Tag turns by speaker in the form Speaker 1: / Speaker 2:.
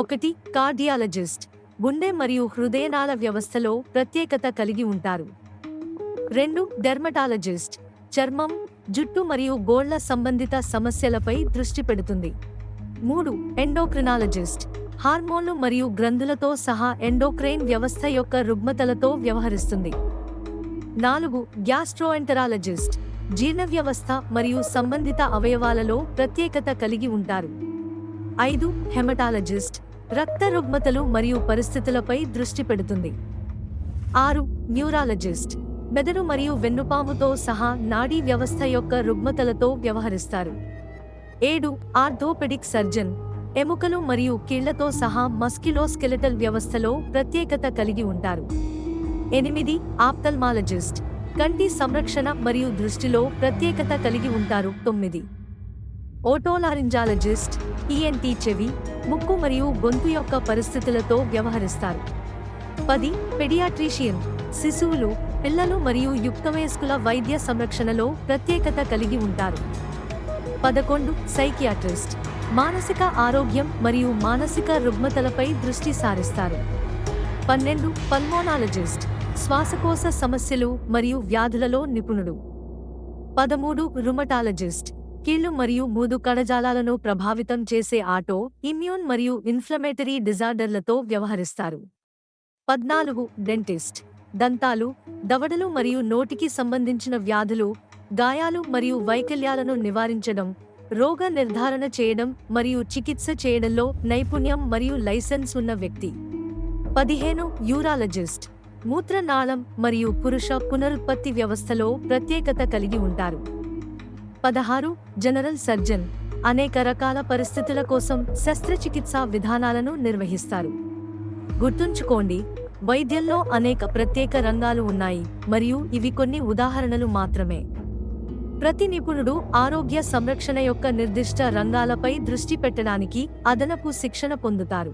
Speaker 1: ఒకటి కార్డియాలజిస్ట్, గుండె మరియు హృదయనాళ వ్యవస్థలో ప్రత్యేకత కలిగి ఉంటారు. 2 డెర్మటాలజిస్ట్, చర్మం, జుట్టు మరియు గోళ్ల సంబంధిత సమస్యలపై దృష్టి పెడుతుంది. 3 ఎండోక్రినాలజిస్ట్, హార్మోన్లు మరియు గ్రంథులతో సహా ఎండోక్రైన్ వ్యవస్థ యొక్క రుగ్మతలతో వ్యవహరిస్తుంది. 4 గ్యాస్ట్రోఎంటరాలజిస్ట్, జీర్ణ వ్యవస్థ మరియు సంబంధిత అవయవాలలో ప్రత్యేకత కలిగి ఉంటారు. 5 హెమటాలజిస్ట్, రక్త రుగ్మతలు మరియు పరిస్థితులపై దృష్టి పెడుతుంది. 6 న్యూరాలజిస్ట్, మెదడు మరియు వెన్నుపాముతో సహా నాడీ వ్యవస్థ యొక్క రుగ్మతలతో వ్యవహరిస్తారు. 7 ఆర్థోపెడిక్ సర్జన్, ఎముకలు మరియు కీళ్లతో సహా మస్క్యులోస్కెలెటల్ వ్యవస్థలో ప్రత్యేకత కలిగి ఉంటారు. 8 ఆప్థల్మాలజిస్ట్, కంటి సంరక్షణ మరియు దృష్టిలో ప్రత్యేకత కలిగి ఉంటారు. 9 ఓటోలారింజాలజిస్ట్, ఈఎన్టీ, చెవి, ముక్కు మరియు గొంతు యొక్క పరిస్థితులతో వ్యవహరిస్తారు. 10 పెడియాట్రిషియన్, శిశువులు, పిల్లలు మరియు యుక్తవయస్కుల వైద్య సంరక్షణలో ప్రత్యేకత కలిగి ఉంటారు. 11 సైకియాట్రిస్ట్, మానసిక ఆరోగ్యం మరియు మానసిక రుగ్మతలపై దృష్టి సారిస్తారు. 12 పల్మోనాలజిస్ట్, శ్వాసకోశ సమస్యలు మరియు వ్యాధులలో నిపుణుడు. 13 రుమటాలజిస్ట్, కీళ్లు మరియు మూదు కణజాలాలను ప్రభావితం చేసే ఆటో ఇమ్యూన్ మరియు ఇన్ఫ్లమేటరీ డిజార్డర్లతో వ్యవహరిస్తారు. 14 డెంటిస్ట్, దంతాలు, దవడలు మరియు నోటికి సంబంధించిన వ్యాధులు, గాయాలు మరియు వైకల్యాలను నివారించడం, రోగ నిర్ధారణ చేయడం మరియు చికిత్స చేయడంలో నైపుణ్యం మరియు లైసెన్స్ ఉన్న వ్యక్తి. 15 యూరాలజిస్ట్, మూత్రనాళం మరియు పురుష పునరుత్పత్తి వ్యవస్థలో ప్రత్యేకత కలిగి ఉంటారు. 16 జనరల్ సర్జన్, అనేక రకాల పరిస్థితుల కోసం శస్త్రచికిత్సా విధానాలను నిర్వహిస్తారు. గుర్తుంచుకోండి, వైద్యంలో అనేక ప్రత్యేక రంగాలు ఉన్నాయి మరియు ఇవి కొన్ని ఉదాహరణలు మాత్రమే. ప్రతి నిపుణుడు ఆరోగ్య సంరక్షణ యొక్క నిర్దిష్ట రంగాలపై దృష్టి పెట్టడానికి అదనపు శిక్షణ పొందుతారు.